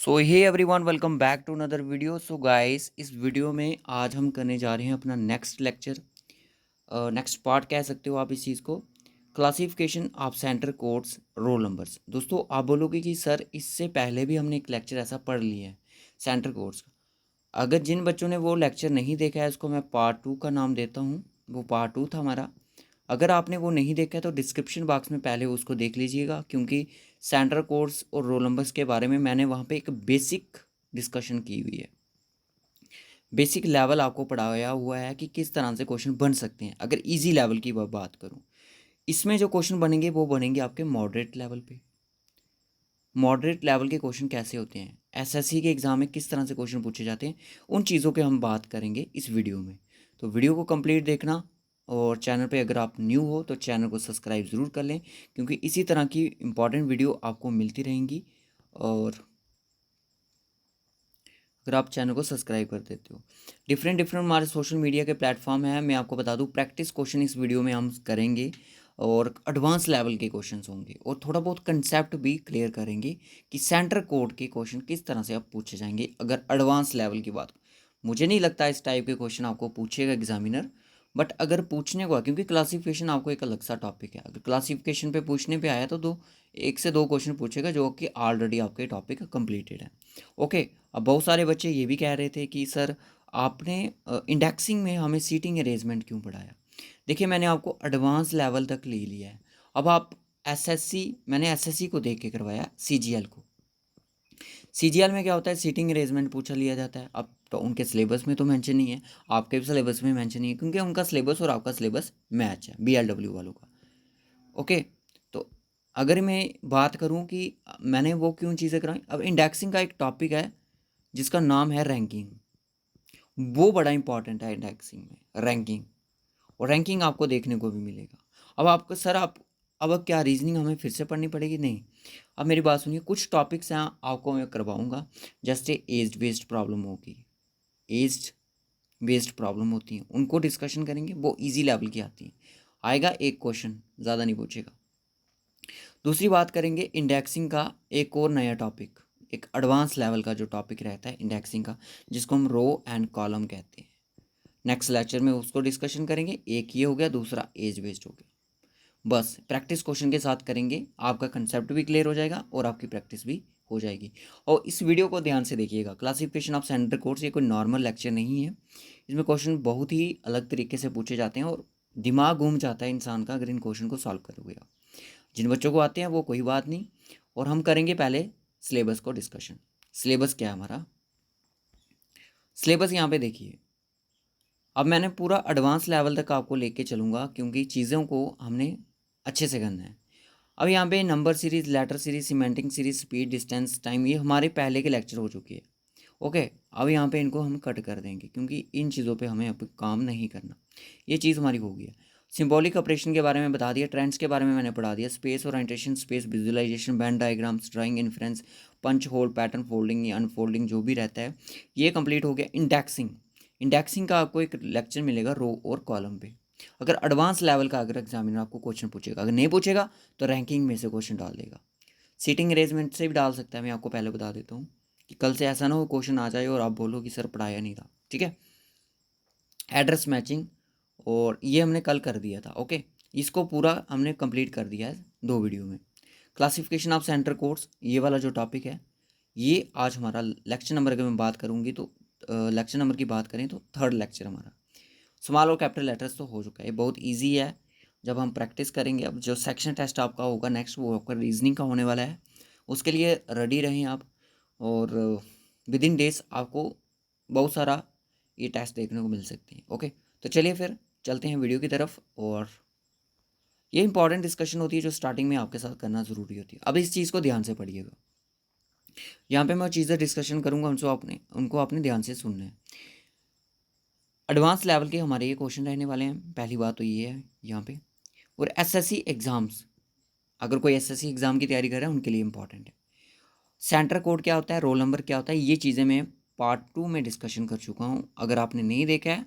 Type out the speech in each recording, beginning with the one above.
So hey everyone, welcome back to another video. So guys, इस video में आज हम करने जा रहे हैं अपना नेक्स्ट लेक्चर, नेक्स्ट पार्ट कह सकते हो आप इस चीज़ को। Classification of centre codes, roll numbers. दोस्तों, आप बोलोगे कि सर इससे पहले भी हमने एक लेक्चर ऐसा पढ़ लिया है सेंटर कोड्स का। अगर जिन बच्चों ने वो लेक्चर नहीं देखा है, उसको मैं पार्ट 2 का नाम देता हूँ। वो पार्ट 2 था हमारा। अगर आपने वो नहीं देखा है तो डिस्क्रिप्शन बॉक्स में पहले उसको देख लीजिएगा, क्योंकि सेंटर कोड्स और रोल नंबर्स के बारे में मैंने वहाँ पे एक बेसिक डिस्कशन की हुई है। बेसिक लेवल आपको पढ़ाया हुआ है कि किस तरह से क्वेश्चन बन सकते हैं। अगर इजी लेवल की बात करूँ, इसमें जो क्वेश्चन बनेंगे वो बनेंगे आपके मॉडरेट लेवल पे। मॉडरेट लेवल के क्वेश्चन कैसे होते हैं, एसएससी के एग्ज़ाम में किस तरह से क्वेश्चन पूछे जाते हैं, उन चीज़ों पे हम बात करेंगे इस वीडियो में। तो वीडियो को कंप्लीट देखना, और चैनल पे अगर आप न्यू हो तो चैनल को सब्सक्राइब ज़रूर कर लें, क्योंकि इसी तरह की इम्पॉर्टेंट वीडियो आपको मिलती रहेंगी। और अगर आप चैनल को सब्सक्राइब कर देते हो, डिफरेंट डिफरेंट हमारे सोशल मीडिया के प्लेटफॉर्म हैं। मैं आपको बता दूं, प्रैक्टिस क्वेश्चन इस वीडियो में हम करेंगे, और एडवांस लेवल के क्वेश्चंस होंगे, और थोड़ा बहुत कंसेप्ट भी क्लियर करेंगे कि सेंटर कोड के क्वेश्चन किस तरह से आप पूछे जाएंगे। अगर एडवांस लेवल की बात, मुझे नहीं लगता इस टाइप के क्वेश्चन आपको पूछेगा एग्जामिनर, बट अगर पूछने को, क्योंकि क्लासिफिकेशन आपको एक अलग सा टॉपिक है, अगर क्लासिफिकेशन पे पूछने पे आया तो एक से दो क्वेश्चन पूछेगा जो कि ऑलरेडी आपके टॉपिक कंप्लीटेड है। ओके। अब बहुत सारे बच्चे ये भी कह रहे थे कि सर आपने इंडेक्सिंग में हमें सीटिंग अरेंजमेंट क्यों पढ़ाया। देखिए, मैंने आपको एडवांस लेवल तक ले लिया है। अब आप एसएससी, मैंने एसएससी को देख के करवाया, सीजीएल को। सीजीएल में क्या होता है, सीटिंग अरेंजमेंट पूछा लिया जाता है। अब तो उनके सिलेबस में तो मेंशन नहीं है, आपके भी सिलेबस में मेंशन नहीं है, क्योंकि उनका सिलेबस और आपका सिलेबस मैच है, बीएलडब्ल्यू वालों का। ओके। तो अगर मैं बात करूं कि मैंने वो क्यों चीज़ें कराई, अब इंडेक्सिंग का एक टॉपिक है जिसका नाम है रैंकिंग। वो बड़ा इंपॉर्टेंट है इंडेक्सिंग में, रैंकिंग। और रैंकिंग आपको देखने को भी मिलेगा। अब आपको सर आप, अब क्या रीजनिंग हमें फिर से पढ़नी पड़ेगी? नहीं। अब मेरी बात सुनिए, कुछ टॉपिक्स हैं आपको मैं करवाऊंगा, जैसे एज बेस्ड प्रॉब्लम होगी, एज बेस्ड प्रॉब्लम होती हैं, उनको डिस्कशन करेंगे। वो इजी लेवल की आती हैं, आएगा एक क्वेश्चन, ज़्यादा नहीं पूछेगा। दूसरी बात करेंगे इंडेक्सिंग का, एक और नया टॉपिक, एक एडवांस लेवल का जो टॉपिक रहता है इंडेक्सिंग का, जिसको हम रो एंड कॉलम कहते हैं। नेक्स्ट लेक्चर में उसको डिस्कशन करेंगे। एक ये हो गया, दूसरा एज बेस्ड हो गया। बस प्रैक्टिस क्वेश्चन के साथ करेंगे, आपका कंसेप्ट भी क्लियर हो जाएगा और आपकी प्रैक्टिस भी हो जाएगी। और इस वीडियो को ध्यान से देखिएगा। क्लासिफिकेशन ऑफ सेंटर कोड्स ये कोई नॉर्मल लेक्चर नहीं है। इसमें क्वेश्चन बहुत ही अलग तरीके से पूछे जाते हैं, और दिमाग घूम जाता है इंसान का अगर इन क्वेश्चन को सॉल्व करोगे आप। जिन बच्चों को आते हैं वो कोई बात नहीं। और हम करेंगे पहले सिलेबस को डिस्कशन। सिलेबस क्या है हमारा, सिलेबस यहाँ पे देखिए। अब मैंने पूरा एडवांस लेवल तक आपको लेके चलूँगा, क्योंकि चीज़ों को हमने अच्छे से करना है। अब यहाँ पे number series, letter series, cementing series, speed, distance, time, ये हमारे पहले के लेक्चर हो चुके हैं। ओके। अब यहाँ पे इनको हम कट कर देंगे, क्योंकि इन चीज़ों पे हमें अब काम नहीं करना। ये चीज़ हमारी हो गई है। सिंबॉलिक ऑपरेशन के बारे में बता दिया, ट्रेंड्स के बारे में मैंने पढ़ा दिया, space orientation, space visualisation, band diagrams, drawing, inference, punch hole, pattern folding या अनफोल्डिंग जो भी रहता है, ये कंप्लीट हो गया। इंडेक्सिंग, इंडेक्सिंग का आपको एक लेक्चर मिलेगा रो और कॉलम पे। अगर एडवांस लेवल का अगर एग्जामिनर आपको क्वेश्चन पूछेगा, अगर नहीं पूछेगा तो रैंकिंग में से क्वेश्चन डाल देगा। सीटिंग अरेंजमेंट से भी डाल सकता है, मैं आपको पहले बता देता हूँ, कि कल से ऐसा ना हो क्वेश्चन आ जाए और आप बोलो कि सर पढ़ाया नहीं था। ठीक है। एड्रेस मैचिंग, और ये हमने कल कर दिया था। ओके। इसको पूरा हमने कंप्लीट कर दिया है 2 वीडियो में। क्लासिफिकेशन ऑफ सेंटर कोड्स, ये वाला जो टॉपिक है, ये आज हमारा लेक्चर नंबर, अगर मैं बात करूँगी तो लेक्चर नंबर की बात करें तो थर्ड लेक्चर हमारा। स्मॉल और कैपिटल लेटर्स तो हो चुका है, बहुत ईजी है। जब हम प्रैक्टिस करेंगे, अब जो सेक्शन टेस्ट आपका होगा नेक्स्ट, वो आपका रीजनिंग का होने वाला है। उसके लिए रेडी रहें आप, और विद इन डेज आपको बहुत सारा ये टेस्ट देखने को मिल सकती हैं। ओके। तो चलिए फिर चलते हैं वीडियो की तरफ। और ये इंपॉर्टेंट डिस्कशन होती है जो स्टार्टिंग में आपके साथ करना ज़रूरी होती है। अब इस चीज़ को ध्यान से पढ़िएगा। यहाँ पे मैं चीज़ें डिस्कशन करूँगा, उनको आपने ध्यान से सुनना है। एडवांस लेवल के हमारे ये क्वेश्चन रहने वाले हैं। पहली बात तो ये है यहाँ पे। और एसएससी एग्ज़ाम्स, अगर कोई एसएससी एग्ज़ाम की तैयारी कर रहा है उनके लिए इंपॉर्टेंट है। सेंटर कोड क्या होता है, रोल नंबर क्या होता है, ये चीज़ें मैं पार्ट 2 में डिस्कशन कर चुका हूँ। अगर आपने नहीं देखा है,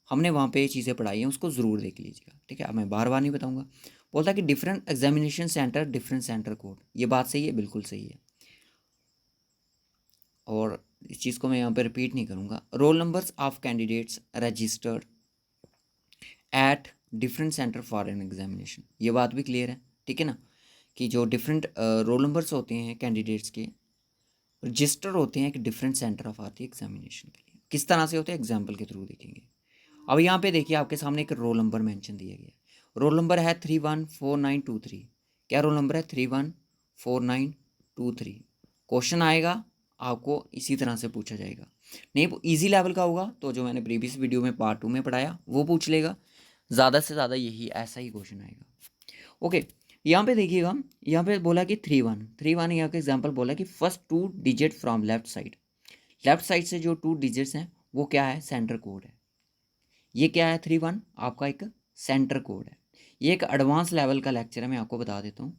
हमने वहाँ पे ये चीज़ें पढ़ाई हैं, उसको ज़रूर देख लीजिएगा। ठीक है। अब मैं बार बार नहीं बताऊँगा। बोलता है कि different examination centre, different centre code. ये बात सही है, बिल्कुल सही है। और इस चीज़ को मैं यहाँ पे रिपीट नहीं करूँगा। Roll numbers of candidates registered at different centre for an examination, ये बात भी क्लियर है, ठीक है ना, कि जो डिफरेंट रोल नंबर्स होते हैं कैंडिडेट्स के रजिस्टर होते हैं एक डिफरेंट सेंटर ऑफ आती एग्जामिनेशन के लिए। किस तरह से होते हैं एग्जाम्पल के थ्रू देखेंगे। अब यहाँ पे देखिए आपके सामने एक रोल नंबर मेंशन दिया गया है। रोल नंबर है 314923। क्या रोल नंबर है? 314923। क्वेश्चन आएगा आपको इसी तरह से पूछा जाएगा। नहीं इजी लेवल का होगा तो जो मैंने प्रीवियस वीडियो में पार्ट 2 में पढ़ाया वो पूछ लेगा। ज़्यादा से ज़्यादा यही ऐसा ही क्वेश्चन आएगा। ओके, यहाँ पे देखिएगा, यहाँ पे बोला कि 31 यहाँ का एग्जाम्पल बोला कि first 2 digit from left side. Left side से जो 2 डिजिट्स हैं वो क्या है? सेंटर कोड है। ये क्या है? 31 आपका एक सेंटर कोड है। ये एक एडवांस लेवल का लेक्चर है, मैं आपको बता देता हूँ।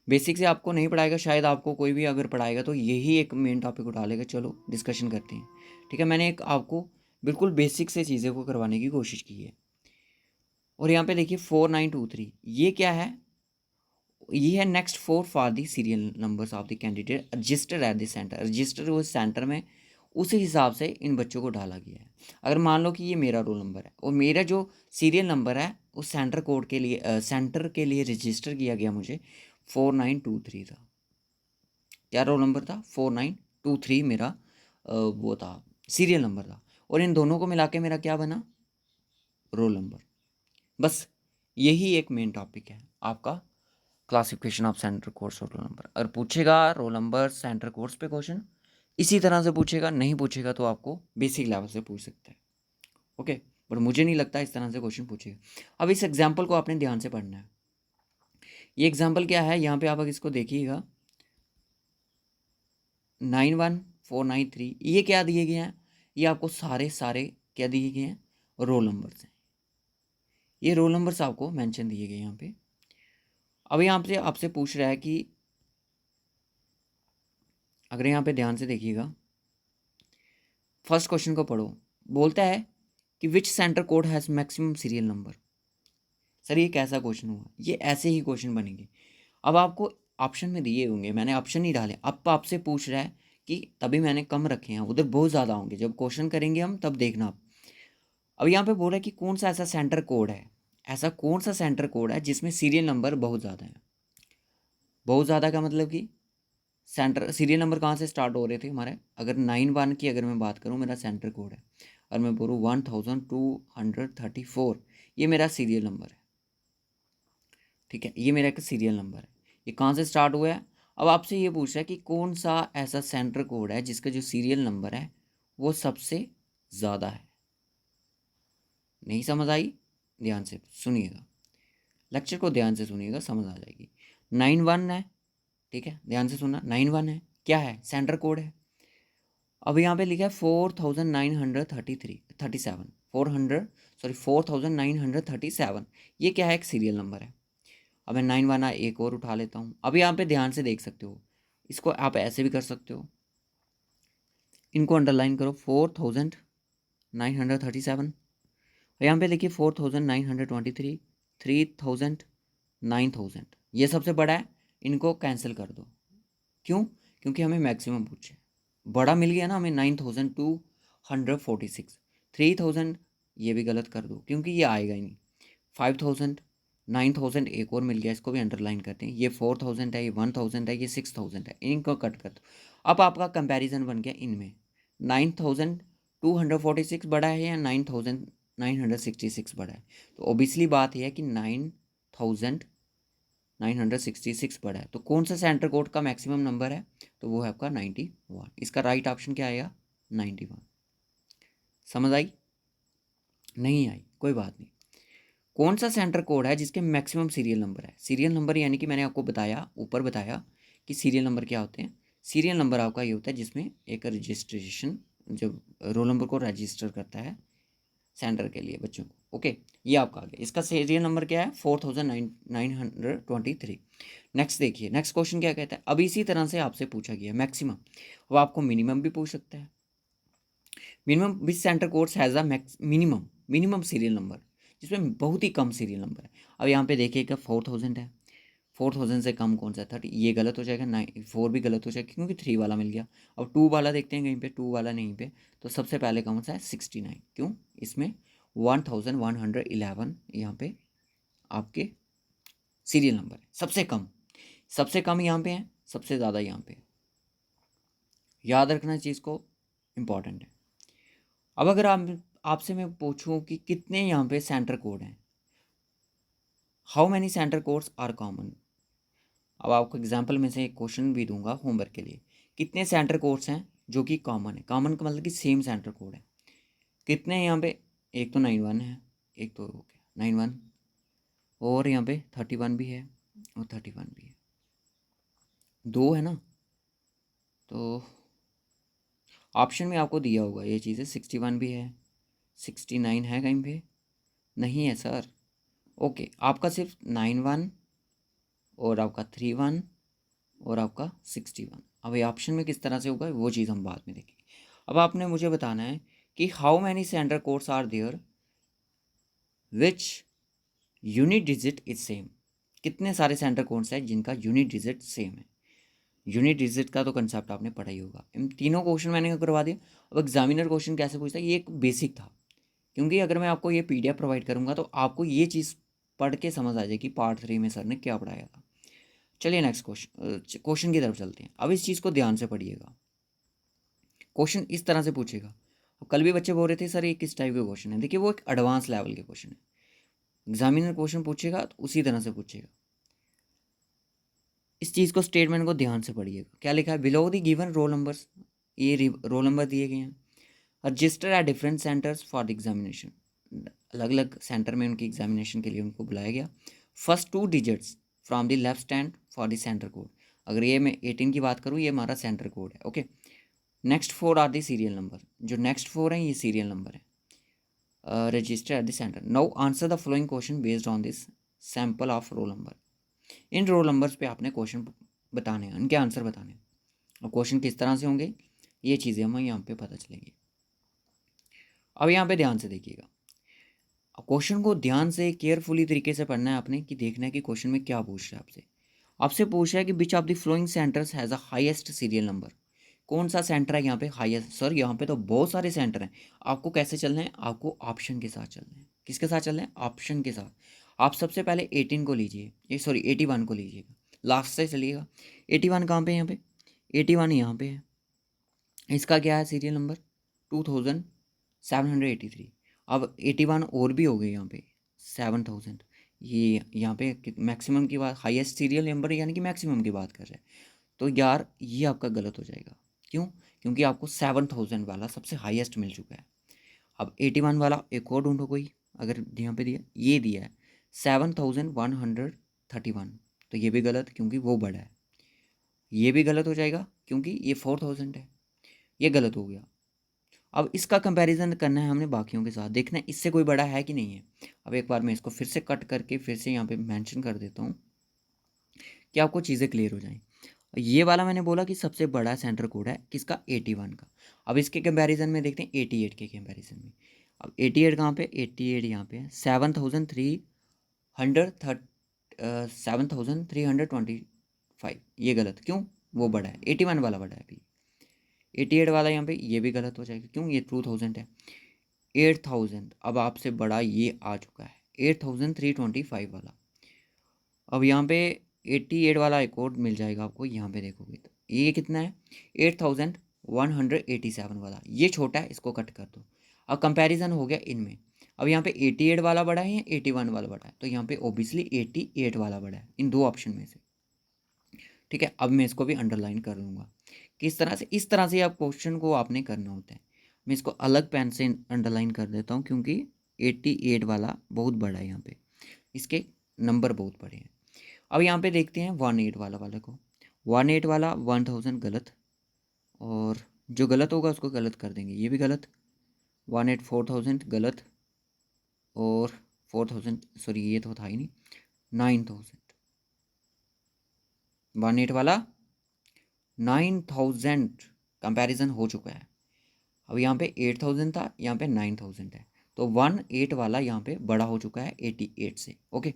बेसिक से आपको नहीं पढ़ाएगा, शायद आपको कोई भी अगर पढ़ाएगा तो यही एक मेन टॉपिक उठा लेगा। चलो डिस्कशन करते हैं, ठीक है। मैंने एक आपको बिल्कुल बेसिक से चीज़ें को करवाने की कोशिश की है। और यहाँ पे देखिए 4923 ये क्या है? ये है next 4 for the serial numbers of the candidate register at the centre. Register उस सेंटर में उसी हिसाब से इन बच्चों को डाला गया है। अगर मान लो कि ये मेरा रोल नंबर है और मेरा जो सीरियल नंबर है उस सेंटर कोड के लिए सेंटर के लिए रजिस्टर किया गया मुझे 4923 था। क्या रोल नंबर था? 4923 मेरा वो था सीरियल नंबर था। और इन दोनों को मिला के मेरा क्या बना? Roll number. बस यही एक मेन टॉपिक है आपका क्लासिफिकेशन ऑफ सेंटर कोर्स और रोल नंबर। अगर पूछेगा रोल नंबर सेंटर कोर्स पे क्वेश्चन इसी तरह से पूछेगा, नहीं पूछेगा तो आपको बेसिक लेवल से पूछ सकता है। ओके, बट मुझे नहीं लगता इस तरह से क्वेश्चन पूछेगा। अब इस एग्जाम्पल को आपने ध्यान से पढ़ना है। ये एग्जाम्पल क्या है? यहाँ पे आप अगर इसको देखिएगा 91493 ये क्या दिए गए हैं? ये आपको सारे क्या दिए गए हैं? रोल नंबर्स हैं। ये रोल नंबर्स आपको मेंशन दिए गए यहाँ पे। अब यहाँ पे आपसे पूछ रहा है कि अगर यहाँ पे ध्यान से देखिएगा फर्स्ट क्वेश्चन को पढ़ो। बोलता है कि विच centre code has maximum serial number. Sir ये कैसा क्वेश्चन हुआ? ये ऐसे ही क्वेश्चन बनेंगे। अब आपको ऑप्शन में दिए होंगे, मैंने ऑप्शन नहीं डाले। अब आपसे पूछ रहा है कि तभी मैंने कम रखे हैं, उधर बहुत ज़्यादा होंगे। जब क्वेश्चन करेंगे हम तब देखना आप। अब यहाँ पे बोल रहा है कि कौन सा ऐसा सेंटर कोड है, ऐसा कौन सा सेंटर कोड है जिसमें सीरियल नंबर बहुत ज़्यादा है। बहुत ज़्यादा का मतलब कि सेंटर सीरियल नंबर कहाँ से स्टार्ट हो रहे थे हमारे? अगर 91 की अगर मैं बात करूँ मेरा सेंटर कोड है और मैं बोलूँ 1234 ये मेरा सीरियल नंबर है, ठीक है। ये मेरा एक सीरियल नंबर है। ये कहाँ से स्टार्ट हुआ है? अब आपसे ये पूछ रहा है कि कौन सा ऐसा सेंटर कोड है जिसका जो सीरियल नंबर है वो सबसे ज़्यादा है। नहीं समझ आई? ध्यान से सुनिएगा, लेक्चर को ध्यान से सुनिएगा, समझ आ जाएगी। 91 है, ठीक है, ध्यान से सुनना। 91 है, क्या है? सेंटर कोड है। अब यहाँ पे लिखा है 4937 ये क्या है? एक सीरियल नंबर है। अब मैं 91 एक और उठा लेता हूँ। अब यहाँ पे ध्यान से देख सकते हो, इसको आप ऐसे भी कर सकते हो, इनको अंडरलाइन करो 4937। यहाँ पे देखिए 4923 3000 9000 ये सबसे बड़ा है, इनको कैंसिल कर दो। क्यों? क्योंकि हमें मैक्सिमम पूछे, बड़ा मिल गया ना हमें 9246। 3000 ये भी गलत कर दो क्योंकि ये आएगा ही नहीं। 5000 9000 एक और मिल गया, इसको भी अंडरलाइन करते हैं। ये 4000 है, ये 1000 है, ये 6000 है, इनको कट कर दो। अब आपका कंपैरिजन बन गया इनमें 9246 बड़ा है या 9966 बड़ा है। तो ओबियसली बात यह है कि 9966 बड़ा है। तो कौन सा सेंटर कोड का मैक्सिमम नंबर है? तो वो है आपका 91। इसका राइट ऑप्शन क्या आएगा? 91। समझ आई? नहीं आई? कोई बात नहीं। कौन सा सेंटर कोड है जिसके मैक्सिमम सीरियल नंबर है? सीरियल नंबर यानी कि मैंने आपको बताया, ऊपर बताया कि सीरियल नंबर क्या होते हैं। सीरियल नंबर आपका ये होता है जिसमें एक रजिस्ट्रेशन जब रोल नंबर को रजिस्टर करता है सेंटर के लिए बच्चों को। ओके, ये आपका आ गया। इसका सीरियल नंबर क्या है? 4923। नेक्स्ट देखिए, नेक्स्ट क्वेश्चन क्या कहता है। अब इसी तरह से आपसे पूछा गया मैक्सिमम, अब आपको मिनिमम भी पूछ सकता है। Minimum which centre codes has a minimum serial number, जिसमें बहुत ही कम सीरियल नंबर है। अब यहाँ पे देखिएगा 4000 है, 4000 से कम कौन सा है 30, ये गलत हो जाएगा, 4 भी गलत हो जाएगा क्योंकि 3 वाला मिल गया। अब 2 वाला देखते हैं कहीं पे, 2 वाला नहीं पे, तो सबसे पहले कौन सा है 69, क्यों इसमें 1111 यहाँ पे आपके सीरियल नंबर है, सबसे कम यहाँ पे है, सबसे ज़्यादा यहाँ पे। याद रखना चीज़ को, इम्पॉर्टेंट है। अब अगर आपसे मैं पूछूं कि कितने यहाँ पे सेंटर कोड हैं, how many centre codes are common. अब आपको एग्जाम्पल में से एक क्वेश्चन भी दूंगा होमवर्क के लिए, कितने सेंटर कोड्स हैं जो कि कॉमन है, कॉमन का मतलब कि सेम सेंटर कोड है, कितने हैं यहाँ पे, एक तो 91 है, एक तो हो गया 91, और यहाँ पे 31 भी है और 31 भी है, 2 है ना। तो ऑप्शन में आपको दिया होगा ये चीज़ें, 61 भी है, 69 है कहीं पे, नहीं है सर। ओके, आपका सिर्फ 91 और आपका 31 और आपका 61। अब ये ऑप्शन में किस तरह से होगा वो चीज़ हम बाद में देखेंगे। अब आपने मुझे बताना है कि how many centre codes are there which unit digit is same, कितने सारे सेंटर कोड्स हैं जिनका यूनिट डिजिट सेम है। यूनिट डिजिट का तो कंसेप्ट आपने पढ़ा ही होगा, इन तीनों क्वेश्चन मैंने करवा दिया। अब एग्जामिनर क्वेश्चन कैसे पूछता है, ये एक बेसिक था, क्योंकि अगर मैं आपको ये PDF प्रोवाइड करूँगा तो आपको ये चीज़ पढ़ के समझ आ जाएगी पार्ट 3 में सर ने क्या पढ़ाया था। चलिए नेक्स्ट क्वेश्चन की तरफ चलते हैं। अब इस चीज़ को ध्यान से पढ़िएगा, क्वेश्चन इस तरह से पूछेगा। अब कल भी बच्चे बोल रहे थे सर ये किस टाइप के क्वेश्चन है, देखिए वो एक एडवांस लेवल के क्वेश्चन है, एग्जामिनर क्वेश्चन पूछेगा तो उसी तरह से पूछेगा। इस चीज़ को, स्टेटमेंट को ध्यान से पढ़िएगा, क्या लिखा है, below the given roll numbers, ये रोल नंबर दिए गए हैं, register at different centres for the examination, अलग अलग सेंटर में उनकी एग्जामिनेशन के लिए उनको बुलाया गया। First 2 digits from the left stand for the centre code, अगर ये मैं 18 की बात करूँ ये हमारा सेंटर कोड है। Okay, next 4 are the serial number, जो नेक्स्ट 4 हैं ये सीरियल नंबर है। Register at the centre, now answer the following question based on this sample of roll number, इन रोल नंबर्स पे आपने क्वेश्चन बताने हैं, इनके आंसर बताने हैं, और क्वेश्चन किस तरह से होंगे ये चीज़ें हमें यहाँ पे पता चलेंगी। अब यहाँ पे ध्यान से देखिएगा, क्वेश्चन को ध्यान से केयरफुली तरीके से पढ़ना है आपने, कि देखना है कि क्वेश्चन में क्या पूछ रहा है आपसे। आपसे पूछ रहा है कि विच of the flowing centres has a highest serial number, कौन सा सेंटर है यहाँ पे हाईएस्ट। सर यहाँ पे तो बहुत सारे सेंटर हैं, आपको कैसे चलना है, आपको ऑप्शन के साथ चलना है। किसके साथ चलना है, ऑप्शन के साथ। आप सबसे पहले 18 को लीजिए, ये सॉरी 81 को लीजिएगा, लास्ट से चलिएगा। 81 कहाँ पे है, यहाँ पे 81 यहाँ पे है, इसका क्या है सीरियल नंबर 2783। अब 81 और भी हो गए यहाँ पे 7000, ये यहाँ पे मैक्सिमम की बात, हाईएस्ट सीरियल नंबर यानी कि मैक्सिमम की बात कर रहे हैं, तो यार ये आपका गलत हो जाएगा। क्यों, क्योंकि आपको 7000 वाला सबसे हाईएस्ट मिल चुका है। अब 81 वाला एक और ढूंढो कोई, अगर यहाँ पे दिया, ये दिया है 7131, तो ये भी गलत क्योंकि वो बड़ा है। ये भी गलत हो जाएगा क्योंकि ये 4000 है, ये गलत हो गया। अब इसका कंपैरिजन करना है हमने बाकियों के साथ, देखना है इससे कोई बड़ा है कि नहीं है। अब एक बार मैं इसको फिर से कट करके फिर से यहाँ पे मेंशन कर देता हूँ कि आपको चीज़ें क्लियर हो जाएं। ये वाला मैंने बोला कि सबसे बड़ा सेंटर कोड है किसका, 81 का। अब इसके कंपैरिजन में देखते हैं 88 के कंपैरिजन में। अब 88 कहाँ पे, 88 यहाँ पे है 7325, ये गलत क्यों, वो बड़ा है, 81 वाला बड़ा है अभी। 88 वाला यहाँ पे ये भी गलत हो जाएगा, क्यों, ये 2000 है। 8000 अब आपसे बड़ा ये आ चुका है, 8325 वाला। अब यहाँ पे 88 वाला एक और मिल जाएगा आपको, यहाँ पे देखोगे तो ये कितना है, 8187 वाला, ये छोटा है, इसको कट कर दो। अब कंपैरिजन हो गया इनमें। अब यहाँ पे 88 वाला बड़ा है या 81 वाला बड़ा है, तो यहाँ पे ओबियसली 88 वाला बड़ा है इन दो ऑप्शन में से। ठीक है, अब मैं इसको भी अंडरलाइन कर लूँगा। किस तरह से, इस तरह से आप क्वेश्चन को आपने करना होता है। मैं इसको अलग पेन से अंडरलाइन कर देता हूँ क्योंकि 88 वाला बहुत बड़ा है, यहाँ पे इसके नंबर बहुत बड़े हैं। अब यहाँ पे देखते हैं 18 वाला को, 18 वाला 1000 गलत, और जो गलत होगा उसको गलत कर देंगे, ये भी गलत। 18 4000 गलत, और 4000 सॉरी ये तो था ही नहीं, 9000, 18 वाला 9000 कंपैरिजन हो चुका है। अब यहाँ पे 8000 था, यहाँ पे 9000 है, तो 18 वाला यहाँ पे बड़ा हो चुका है 88 से। ओके,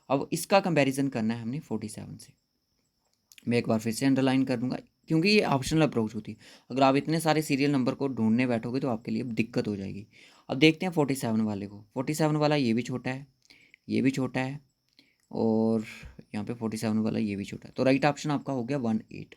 अब इसका कंपैरिजन करना है हमने 47 से। मैं एक बार फिर से अंडरलाइन कर दूंगा क्योंकि ये ऑप्शनल अप्रोच होती है। अगर आप इतने सारे सीरियल नंबर को ढूंढने बैठोगे तो आपके लिए दिक्कत हो जाएगी। अब देखते हैं 47 वाले को। 47 वाला ये भी छोटा है, ये भी छोटा है, और यहाँ पे 47 वाला ये भी छोटा है। तो राइट ऑप्शन आपका हो गया 18,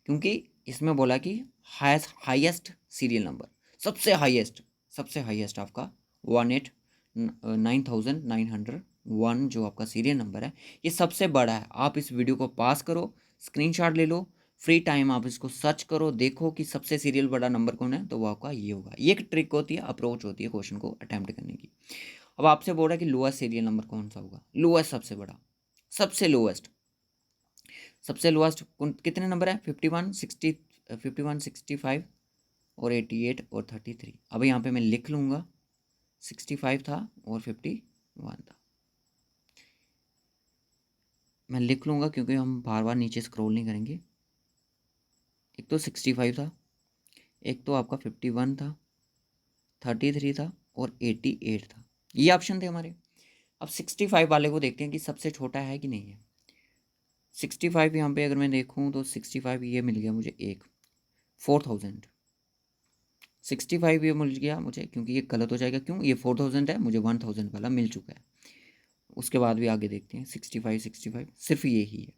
क्योंकि इसमें बोला कि हाईएस्ट सीरियल नंबर, सबसे हाईएस्ट आपका 18 9901 जो आपका सीरियल नंबर है, ये सबसे बड़ा है। आप इस वीडियो को पास करो, स्क्रीनशॉट ले लो, फ्री टाइम आप इसको सर्च करो, देखो कि सबसे सीरियल बड़ा नंबर कौन है, तो वो आपका ये होगा। ये एक ट्रिक होती है, अप्रोच होती है क्वेश्चन को अटैम्प्ट करने की। अब आपसे बोल रहा है कि लोएस्ट सीरियल नंबर कौन सा होगा, लोएस्ट सबसे बड़ा, सबसे लोएस्ट, सबसे लोएस्ट कितने नंबर है, 51, 60, 51, 65 और 88 और 33। अब यहाँ पे मैं लिख लूँगा 65 था और 51 था, मैं लिख लूँगा क्योंकि हम बार बार नीचे स्क्रॉल नहीं करेंगे। एक तो 65 था, एक तो आपका 51 था, 33 था और 88 था। ये ऑप्शन थे हमारे। अब 65 वाले को देखते हैं कि सबसे छोटा है कि नहीं है। 65 यहाँ पे अगर मैं देखूँ तो 65 ये मिल गया मुझे एक 4000। 65 ये मिल गया मुझे, क्योंकि ये गलत हो जाएगा, क्यों, ये 4000 है, मुझे 1000 वाला मिल चुका है। उसके बाद भी आगे देखते हैं 65 सिर्फ ये ही है,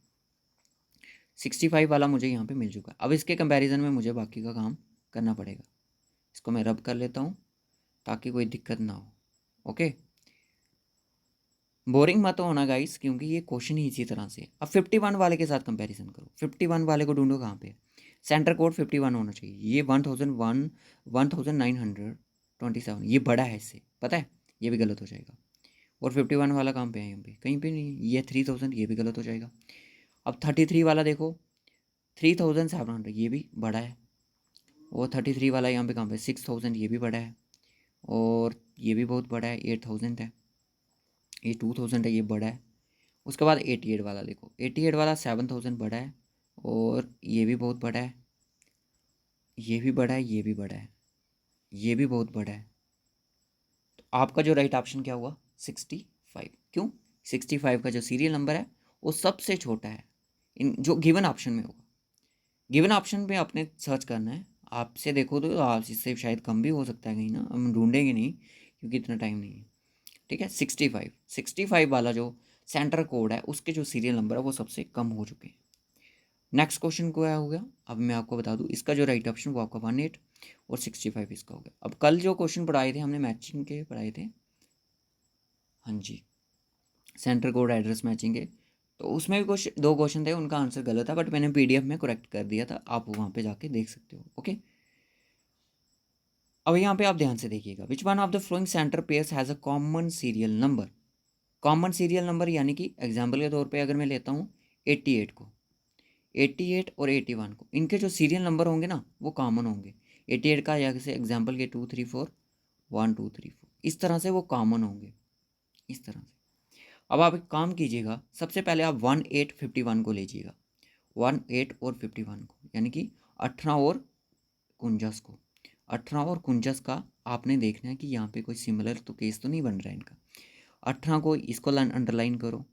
65 वाला मुझे यहाँ पे मिल चुका है। अब इसके कंपैरिजन में मुझे बाकी का काम करना पड़ेगा। इसको मैं रब कर लेता हूँ ताकि कोई दिक्कत ना हो। ओके, बोरिंग मत होना गाइस, क्योंकि ये क्वेश्चन ही इसी तरह से। अब 51 वाले के साथ कंपैरिजन करो। 51 वाले को ढूंढो कहाँ पे, सेंटर कोड 51 होना चाहिए। ये 1001 1927, ये बड़ा है इससे, पता है, ये भी गलत हो जाएगा। और 51 वाला कहाँ पे है, यहाँ पे कहीं पे नहीं है। ये 3000, ये भी गलत हो जाएगा। अब 33 वाला देखो, 3700, ये भी बड़ा है। और 33 वाला यहाँ पे कहाँ पे, 6000, ये भी बड़ा है। और ये भी बहुत बड़ा है, 8000 है। ये 2000 है, ये बड़ा है। उसके बाद 88 वाला देखो, 88 वाला 7000 बड़ा है, और ये भी बहुत बड़ा है, ये भी बड़ा है, ये भी बड़ा है, ये भी बहुत बड़ा है। तो आपका जो राइट ऑप्शन क्या हुआ, 65। क्यों, 65 का जो सीरियल नंबर है वो सबसे छोटा है इन जो गिवन ऑप्शन में होगा। गिवन ऑप्शन पे आपने सर्च करना है। आपसे देखो तो आप इससे शायद कम भी हो सकता है कहीं ना, हम ढूंढेंगे नहीं क्योंकि इतना टाइम नहीं है। ठीक है, 65 वाला जो सेंटर कोड है उसके जो सीरियल नंबर है वो सबसे कम हो चुके हैं। नेक्स्ट क्वेश्चन क्या हो गया, अब मैं आपको बता दूं, इसका जो राइट ऑप्शन वो आपका 18 और 65 इसका हो गया। अब कल जो क्वेश्चन पढ़ाए थे हमने मैचिंग के पढ़ाए थे, हाँ जी, सेंटर कोड एड्रेस मैचिंग के, तो उसमें भी कुछ दो क्वेश्चन थे, उनका आंसर गलत था, बट मैंने पीडीएफ में करेक्ट कर दिया था, आप वहाँ पे जाके देख सकते हो। ओके, अब यहाँ पे आप ध्यान से देखिएगा, which one of the following centre pairs has a common serial number. Common serial number यानी कि एग्जाम्पल के तौर पे अगर मैं लेता हूँ 88 को, 88 और 81 को, इनके जो सीरियल नंबर होंगे ना वो कॉमन होंगे। 88 का जैसे एग्जाम्पल के 234 1234, इस तरह से वो कॉमन होंगे, इस तरह से। अब आप एक काम कीजिएगा, सबसे पहले आप 1851 को लीजिएगा, 18 और 51 को, यानी कि 18 और 49 को। 18 और 49 का आपने देखना है कि यहाँ पे कोई सिमिलर तो केस तो नहीं बन रहा है इनका। 18 को इसको अंडरलाइन करो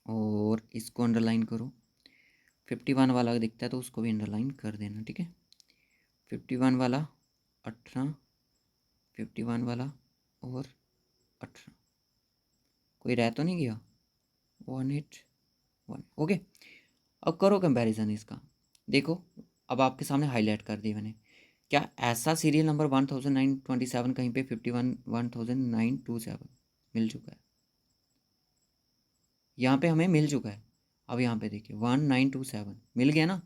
और इसको अंडरलाइन करो। 51 वाला दिखता है तो उसको भी अंडरलाइन कर देना, ठीक है। 51 वाला, 18, 51 वाला और 18, कोई रह तो नहीं गया, 181। ओके, अब करो कंपैरिजन इसका, देखो अब आपके सामने हाईलाइट कर दिया मैंने। क्या ऐसा सीरियल नंबर 1927 कहीं पे 51 1927 मिल चुका है, यहाँ पे हमें मिल चुका है। अब यहाँ पे देखिए 1927 मिल गया ना,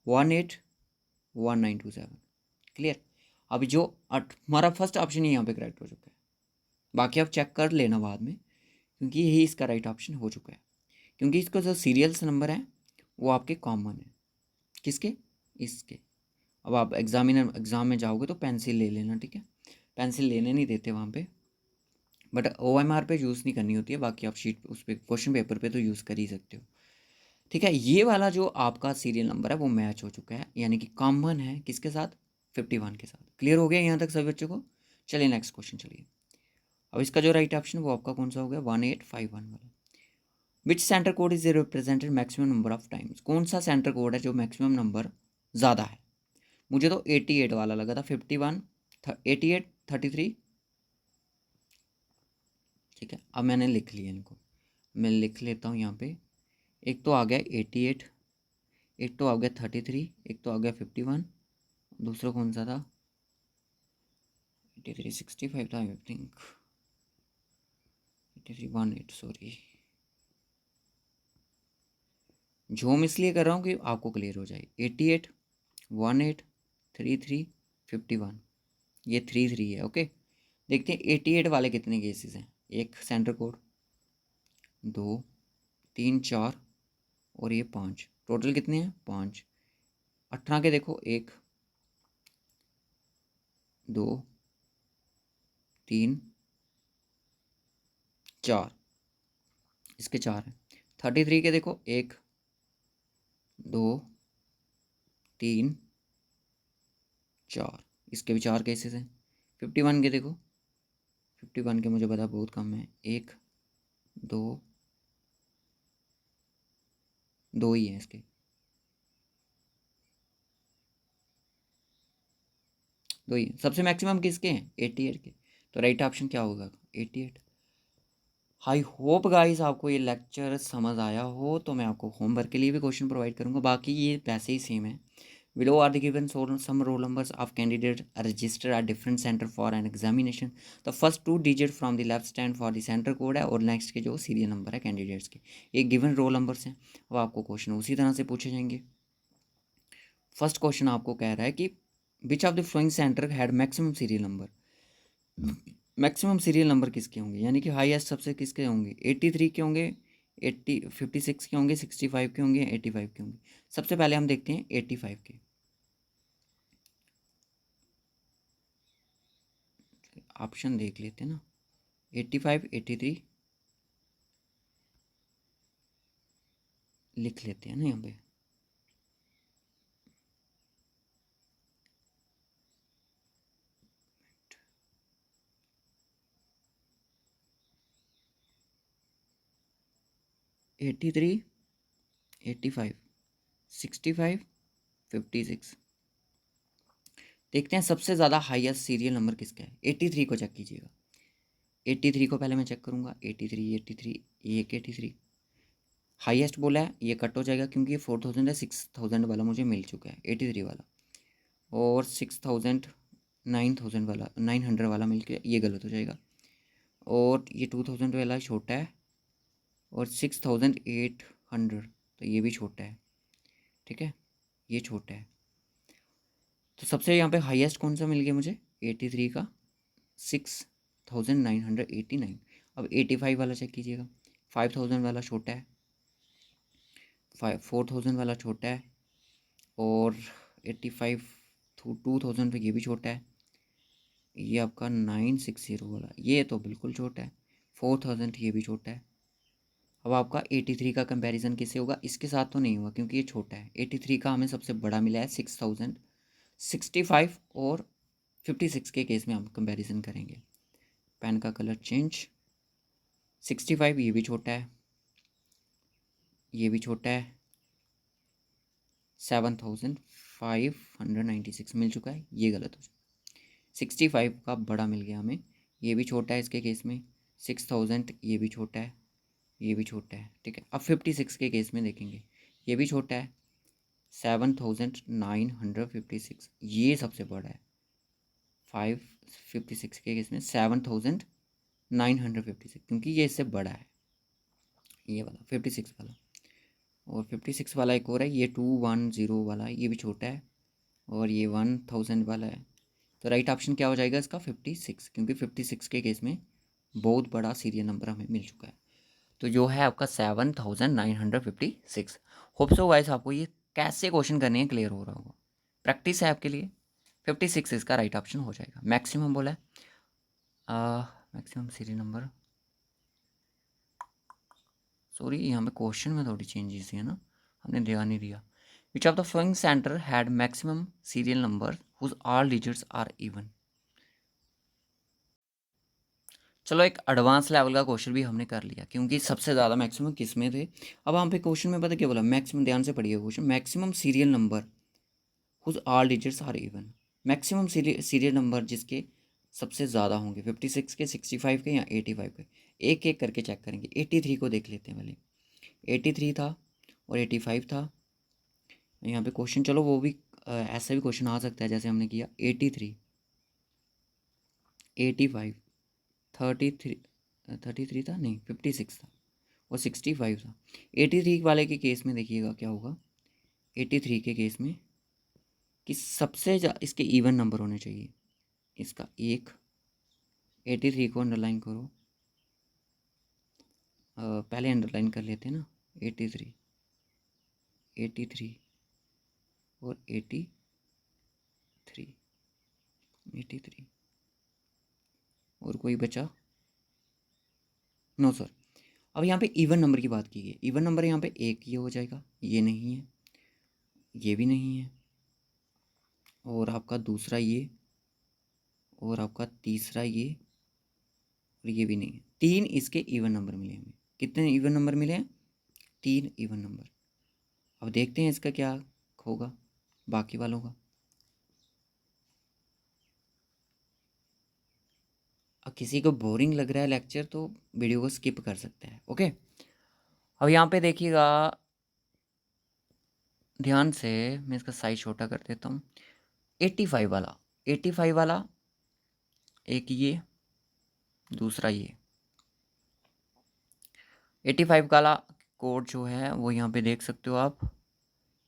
181927, क्लियर। अभी जो हमारा फर्स्ट ऑप्शन ही यहाँ पे करेक्ट हो चुका है, बाकी आप चेक कर लेना बाद में, क्योंकि यही इसका राइट ऑप्शन हो चुका है। क्योंकि इसका जो सीरियल्स नंबर है वो आपके कॉमन है, किसके, इसके। अब आप एग्ज़ाम में जाओगे तो पेंसिल ले लेना, ठीक है, पेंसिल लेने नहीं देते वहाँ पे, बट OMR पे यूज़ नहीं करनी होती है, बाकी आप शीट उस पर क्वेश्चन पेपर पे तो यूज़ कर ही सकते हो। ठीक है, ये वाला जो आपका सीरियल नंबर है वो मैच हो चुका है, यानी कि कॉमन है किसके साथ, 51 के साथ। क्लियर हो गया यहाँ तक सभी बच्चों को। चलिए नेक्स्ट क्वेश्चन चलिए। अब इसका जो राइट ऑप्शन वो आपका कौन सा हो गया, 1851 वाला। विच centre code is represented maximum number of times, कौन सा सेंटर कोड है जो मैक्सिमम नंबर ज़्यादा है। मुझे तो 88 वाला लगा था, 51, 88, 33। ठीक है, अब मैंने लिख लिया इनको, मैं लिख लेता हूँ यहाँ पे। एक तो आ गया 88, एक तो आ गया 33, एक तो आ गया 51, दूसरा कौन सा था, 83, 65 था आई थिंक, 83, 18, सॉरी। झूम इसलिए कर रहा हूँ कि आपको क्लियर हो जाए। 88, 18, 33, 51, ये 33 है। ओके, देखते हैं 88 वाले कितने केसेस हैं। एक सेंटर कोड, 2, 3, 4 और ये 5, टोटल कितने हैं 5। 18 के देखो, 1, 2, 3, 4, इसके 4 हैं। 33 के देखो, 1, 2, 3, 4, इसके भी 4 केसेस हैं। 51 के देखो, 51 के मुझे पता बहुत कम है, 1, 2, 2 ही हैं इसके, 2 ही हैं। सबसे मैक्सिमम किसके हैं 88 के, तो राइट ऑप्शन क्या होगा 88। आई होप गाइस आपको ये लेक्चर समझ आया हो, तो मैं आपको होमवर्क के लिए भी क्वेश्चन प्रोवाइड करूंगा, बाकी ये वैसे ही सेम है। Below are the given some roll numbers of candidate registered at different center for an examination. The first 2 digit from the left stand for the center code है, और नेक्स्ट के जो serial number है candidates के, एक given roll numbers हैं। अब आपको क्वेश्चन उसी तरह से पूछे जाएंगे। फर्स्ट क्वेश्चन आपको कह रहा है कि विच of the following centre had maximum serial number. Maximum serial number किसके होंगे, यानी कि हाईएस्ट सबसे किसके होंगे, 83 के होंगे, 56 के होंगे, 65 के होंगे, 85 के होंगे। सबसे पहले हम देखते हैं 85 के। ऑप्शन देख लेते हैं ना, 85, 83 लिख लेते हैं ना यहाँ पे। Eighty three, 85, 65, 56। देखते हैं सबसे ज़्यादा हाईएस्ट सीरियल नंबर किसका है। 83 को चेक कीजिएगा, 83 को पहले मैं चेक करूँगा। 83, 83, एक 83 हाईएस्ट बोला है, ये कट हो जाएगा क्योंकि ये 4000 है। 6000 वाला मुझे मिल चुका है 83 वाला, और 6000, 9000 वाला, 900 वाला मिल के ये गलत हो जाएगा, और ये 2000 वाला छोटा है, और 6800 तो ये भी छोटा है। ठीक है, ये छोटा है। तो सबसे यहाँ पे हाईएस्ट कौन सा मिल गया मुझे, 83 का 6989। अब 85 वाला चेक कीजिएगा, 5000 वाला छोटा है, 4000 वाला छोटा है, और 85 2000 पे ये भी छोटा है। ये आपका 960 वाला ये तो बिल्कुल छोटा है, 4000 ये भी छोटा है। अब आपका 83 का कंपैरिजन किससे होगा, इसके साथ तो नहीं हुआ क्योंकि ये छोटा है। 83 का हमें सबसे बड़ा मिला है 6000, 65 और 56 के केस में हम कंपैरिजन करेंगे। पेन का कलर चेंज। 65 ये भी छोटा है, ये भी छोटा है, 7596 मिल चुका है, ये गलत हो जाए। 65 का बड़ा मिल गया हमें, ये भी छोटा है इसके केस में। 6000 ये भी छोटा है, ये भी छोटा है। ठीक है, अब 56 के केस में देखेंगे, ये भी छोटा है, 7956 ये सबसे बड़ा है। 56 के केस में 7956 क्योंकि ये इससे बड़ा है, ये वाला 56 वाला। और 56 वाला एक और है, ये 210 वाला, ये भी छोटा है, और ये 1000 वाला है। तो राइट ऑप्शन क्या हो जाएगा इसका 56, क्योंकि 56 के केस में बहुत बड़ा सीरियल नंबर हमें मिल चुका है। तो जो है आपका 7956। होप सो गाइस आपको ये कैसे क्वेश्चन करने हैं क्लियर हो रहा होगा, प्रैक्टिस है आपके लिए। 56 इसका राइट ऑप्शन हो जाएगा। मैक्सिमम बोला है, मैक्सिमम सीरियल नंबर, सॉरी यहाँ पे क्वेश्चन में थोड़ी चेंजेस है ना, हमने ध्यान नहीं दिया। Which of the following centre had maximum serial number whose all digits are even. चलो एक एडवांस लेवल का क्वेश्चन भी हमने कर लिया, क्योंकि सबसे ज़्यादा मैक्सिमम किस में थे। अब हम पे क्वेश्चन में पता क्या बोला, मैक्सिमम, ध्यान से पढ़िए question, maximum serial number whose all digits are even. Maximum serial number जिसके सबसे ज़्यादा होंगे, 56 के, 65 के या 85 के। एक एक करके चेक करेंगे। 83 को देख लेते हैं पहले। 83 था और 85 था। यहाँ पे क्वेश्चन, चलो वो भी ऐसा भी क्वेश्चन आ सकता है जैसे हमने किया। 83, 85, 33, 33 था नहीं, 56 था और 65 था। 83 वाले के केस में देखिएगा क्या होगा। 83 के केस में कि सबसे इसके इवन नंबर होने चाहिए। इसका एक, 83 को अंडरलाइन करो। पहले अंडरलाइन कर लेते हैं ना। 83, 83 और 83, 83 और कोई बचा? No sir. अब यहाँ पे इवन नंबर की बात की गई। इवन नंबर यहाँ पे एक ये हो जाएगा, ये नहीं है, ये भी नहीं है, और आपका दूसरा ये, और आपका तीसरा ये, और ये भी नहीं है। तीन इसके इवन नंबर मिले हमें। कितने इवन नंबर मिले हैं? 3 इवन नंबर। अब देखते हैं इसका क्या होगा बाकी वालों का। अब किसी को बोरिंग लग रहा है लेक्चर तो वीडियो को स्किप कर सकते हैं। ओके, अब यहाँ पे देखिएगा ध्यान से, मैं इसका साइज छोटा कर देता हूँ। 85 वाला, 85 वाला एक ये, दूसरा ये। 85 वाला कोड जो है वो यहाँ पे देख सकते हो आप।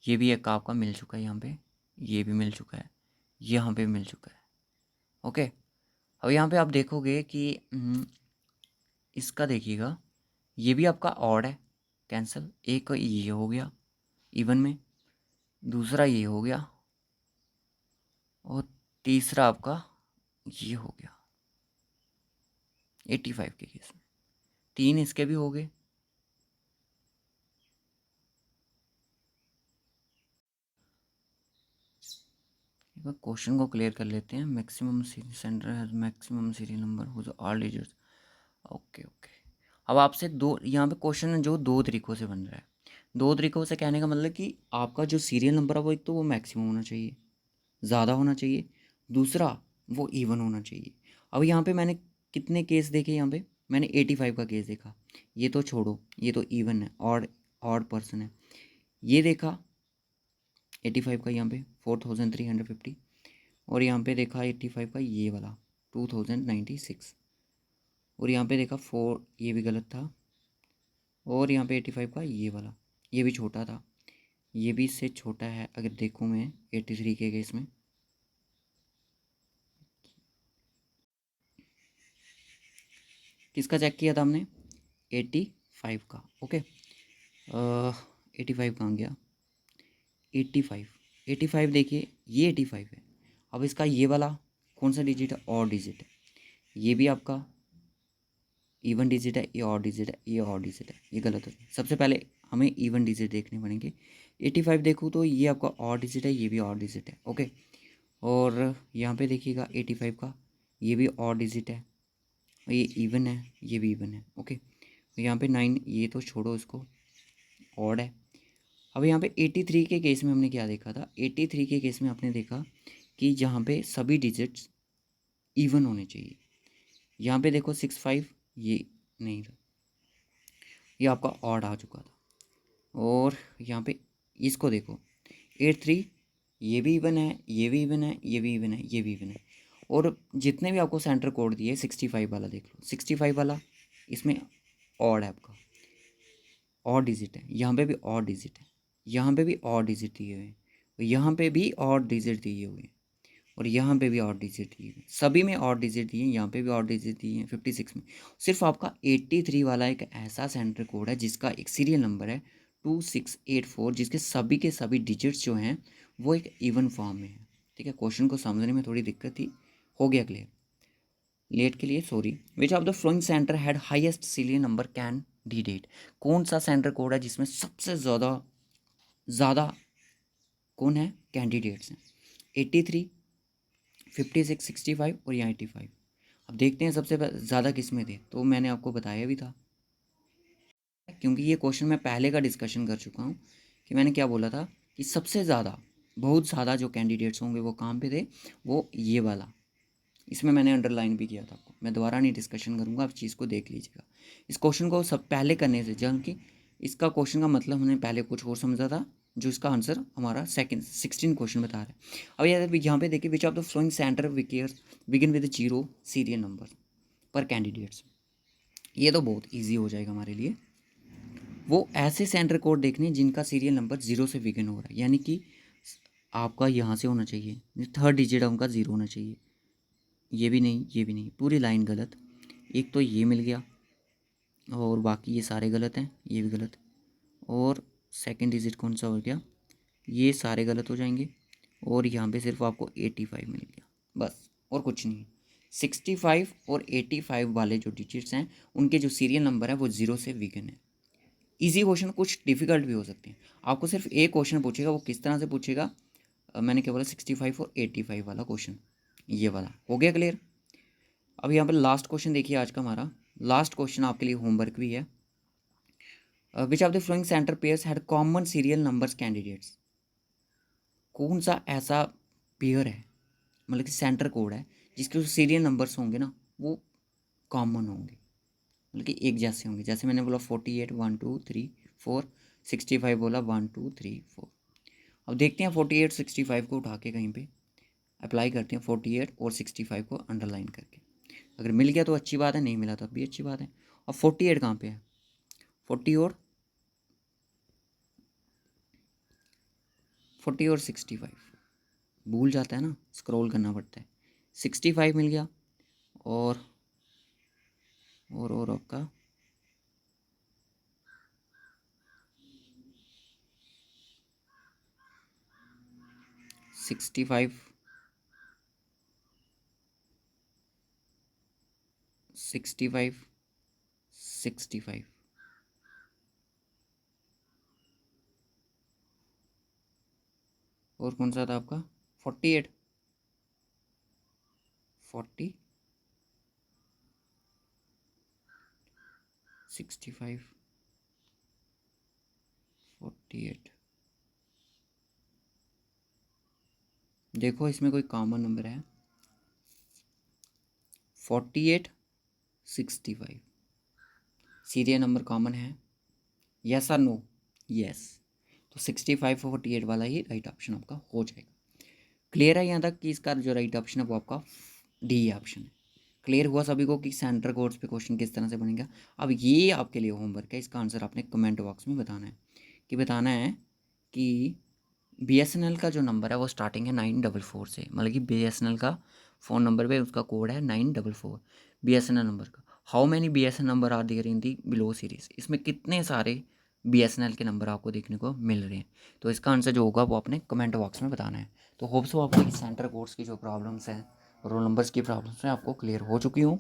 ये भी एक आपका मिल चुका है यहाँ पे, ये भी मिल चुका है, यहाँ पे मिल चुका है। ओके, अब यहाँ पे आप देखोगे कि इसका देखिएगा, ये भी आपका ऑड है, कैंसिल। एक ये हो गया इवन में, दूसरा ये हो गया, और तीसरा आपका ये हो गया 85 के केस में। तीन इसके भी हो गए। एक बार क्वेश्चन को क्लियर कर लेते हैं। Maximum centre has maximum serial number whose all digits. Okay okay, अब आपसे दो यहाँ पे क्वेश्चन जो दो तरीक़ों से बन रहा है। दो तरीक़ों से कहने का मतलब कि आपका जो सीरियल नंबर है वो एक तो वो मैक्सिमम होना चाहिए, ज़्यादा होना चाहिए, दूसरा वो इवन होना चाहिए। अब यहाँ पे मैंने कितने केस देखे? यहाँ पे मैंने 85 का केस देखा। ये तो छोड़ो, ये तो इवन है, ऑड ऑड पर्सन है। ये देखा 85 का यहाँ पे 4350, और यहाँ पे देखा 85 का ये वाला 2096, और यहाँ पे देखा 4, ये भी गलत था, और यहाँ पे 85 का ये वाला, ये भी छोटा था, ये भी इससे छोटा है। अगर देखूँ मैं 83 के केस में, किसका चेक किया था हमने? 85 का। ओके, 85 कहाँ गया? 85, 85 देखिए, ये 85 है। अब इसका ये वाला कौन सा डिजिट है? और डिजिट है। ये भी आपका इवन डिजिट है, ये और डिजिट है, ये और डिजिट है, ये गलत हो गया। सबसे पहले हमें इवन डिजिट देखने पड़ेंगे। 85 देखूँ तो ये आपका और डिजिट है, ये भी और डिजिट है। ओके, और यहाँ पे देखिएगा 85 का ये भी और डिजिट है, और ये इवन है, ये भी इवन है। ओके, यहाँ पे 9, ये तो छोड़ो, इसको ऑड है। अब यहाँ पे 83 के केस में हमने क्या देखा था? 83 के केस में आपने देखा कि जहाँ पे सभी डिजिट्स इवन होने चाहिए। यहाँ पे देखो 65 ये नहीं था, ये आपका ऑड आ चुका था। और यहाँ पे इसको देखो 83, ये भी इवन है, ये भी इवन है, ये भी इवन है, ये भी इवन है। और जितने भी आपको सेंटर कोड दिए, 65 वाला देख लो, 65 वाला इसमें ऑड है, आपका और डिजिट है, यहाँ पे भी और डिजिट है, यहाँ पे भी और डिजिट दिए हुए हैं, यहाँ पे भी और डिजिट दिए हुए हैं, और यहाँ पे भी और डिजिट दिए हुए हैं। सभी में और डिजिट दिए हैं, यहाँ पे भी और डिजिट दिए हैं। 56 में सिर्फ आपका 83 वाला एक ऐसा सेंटर कोड है जिसका एक सीरियल नंबर है 2684, जिसके सभी के सभी डिजिट्स जो हैं वो एक इवन फॉर्म में है। ठीक है, क्वेश्चन को समझने में थोड़ी दिक्कत थी, हो गया क्लियर। लेट के लिए sorry. Which of the following centre had highest serial number candidate? कौन सा सेंटर कोड है जिसमें सबसे ज़्यादा कौन है? कैंडिडेट्स हैं। 83, 56, 65 और यहाँ 85। अब देखते हैं सबसे ज़्यादा किस में थे, तो मैंने आपको बताया भी था, क्योंकि ये क्वेश्चन मैं पहले का डिस्कशन कर चुका हूँ कि मैंने क्या बोला था कि सबसे ज़्यादा, बहुत ज़्यादा जो कैंडिडेट्स होंगे वो कहाँ पे थे, वो ये वाला, इसमें मैंने अंडरलाइन भी किया था आपको। मैं दोबारा नहीं डिस्कशन करूँगा, आप चीज़ को देख लीजिएगा। इस क्वेश्चन को सब पहले करने से, जबकि इसका क्वेश्चन का मतलब हमने पहले कुछ और समझा था, जो इसका आंसर हमारा सेकंड 16 क्वेश्चन बता रहा है। अब यहाँ पे देखिए, which of the following center विकेयर्स बिगिन विद 0 सीरियल नंबर पर कैंडिडेट्स। ये तो बहुत ईजी हो जाएगा हमारे लिए। वो ऐसे सेंटर कोड देखने जिनका सीरियल नंबर 0 से बिगिन हो रहा है, यानी कि आपका यहाँ से होना चाहिए, थर्ड डिजिट उनका 0 होना चाहिए। ये भी नहीं, ये भी नहीं, पूरी लाइन गलत। एक तो ये मिल गया और बाकी ये सारे गलत हैं, ये भी गलत। और सेकंड डिजिट कौन सा हो गया, ये सारे गलत हो जाएंगे। और यहाँ पे सिर्फ आपको 85 मिल गया, बस और कुछ नहीं। 65 और 85 वाले जो डिजिट्स हैं, उनके जो सीरियल नंबर है वो 0 से बिगिन है। इजी क्वेश्चन, कुछ डिफिकल्ट भी हो सकते हैं। आपको सिर्फ एक क्वेश्चन पूछेगा, वो किस तरह से पूछेगा, मैंने क्या बोला, 65 और 85 वाला क्वेश्चन, ये वाला हो गया क्लियर। अब यहाँ पर लास्ट क्वेश्चन देखिए आज का हमारा। लास्ट क्वेश्चन आपके लिए होमवर्क भी है। विच of the following centre pairs had common serial numbers candidates. कौन सा ऐसा पेयर है, मतलब कि सेंटर कोड है, जिसके जो सीरियल नंबर्स होंगे ना वो कॉमन होंगे, मतलब कि एक जैसे होंगे। जैसे मैंने बोला 48 1 2 3 4, 65 बोला 1 2 3 4। अब देखते हैं 48 65 को उठा के कहीं पे अप्लाई करते हैं, 48 और 65 को अंडरलाइन करके। अगर मिल गया तो अच्छी बात है, नहीं मिला तब भी अच्छी बात है। अब 48 कहाँ पे है, 40 और 65 भूल जाता है ना, स्क्रॉल करना पड़ता है। 65 मिल गया और आपका 65 65 65 और कौन सा था आपका 48 40 65 48। देखो इसमें कोई कॉमन नंबर है, 48 65 सीरियल नंबर कॉमन है, यस और नो, यस। तो 65 और 48 वाला ही राइट ऑप्शन आपका हो जाएगा। क्लियर है यहाँ तक कि इसका जो राइट ऑप्शन है वो आपका डी ऑप्शन है। क्लियर हुआ सभी को कि सेंटर कोड्स पे क्वेश्चन किस तरह से बनेगा। अब ये आपके लिए होमवर्क है, इसका आंसर आपने कमेंट बॉक्स में बताना है कि BSNL का जो नंबर है वो स्टार्टिंग है 944 से, मतलब कि BSNL का फ़ोन नंबर पे उसका कोड है 944 BSNL नंबर का। How many BSNL number are there in the below series, इसमें कितने सारे BSNL के नंबर आपको देखने को मिल रहे हैं। तो इसका आंसर जो होगा वो आपने कमेंट बॉक्स में बताना है। तो होप सो आपको ये सेंटर कोड्स की जो प्रॉब्लम्स हैं, रोल नंबर्स की प्रॉब्लम्स हैं, आपको क्लियर हो चुकी हूँ।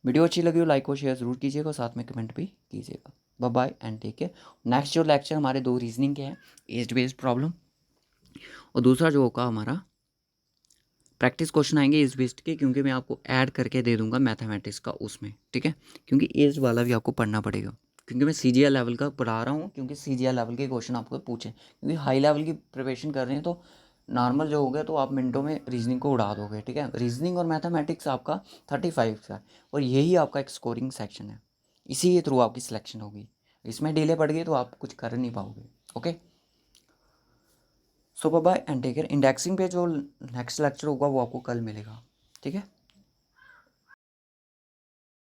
वीडियो अच्छी लगी हो लाइक और शेयर ज़रूर कीजिएगा, साथ में कमेंट भी कीजिएगा। Bye bye and take care. Next जो लेक्चर हमारे 2 रीजनिंग के हैं, एज बेस्ड प्रॉब्लम, और दूसरा जो होगा हमारा प्रैक्टिस क्वेश्चन आएंगे एज बेस्ड के, क्योंकि मैं आपको ऐड करके दे दूंगा मैथमेटिक्स का उसमें, ठीक है। क्योंकि एज वाला भी आपको पढ़ना पड़ेगा, क्योंकि मैं CGL लेवल का पढ़ा रहा हूँ, क्योंकि CGL लेवल के क्वेश्चन आपको पूछे, क्योंकि हाई लेवल की प्रिपरेशन कर रहे हैं तो नॉर्मल जो हो गया तो आप मिनटों में रीजनिंग को उड़ा दोगे, ठीक है। रीजनिंग और मैथमेटिक्स आपका 35 का, और यही आपका एक स्कोरिंग सेक्शन है, इसी के थ्रू आपकी सिलेक्शन होगी। इसमें डिले पड़ गई तो आप कुछ कर नहीं पाओगे। Okay, so bye and take care. Indexing पे जो नेक्स्ट लेक्चर होगा वो आपको कल मिलेगा, ठीक है।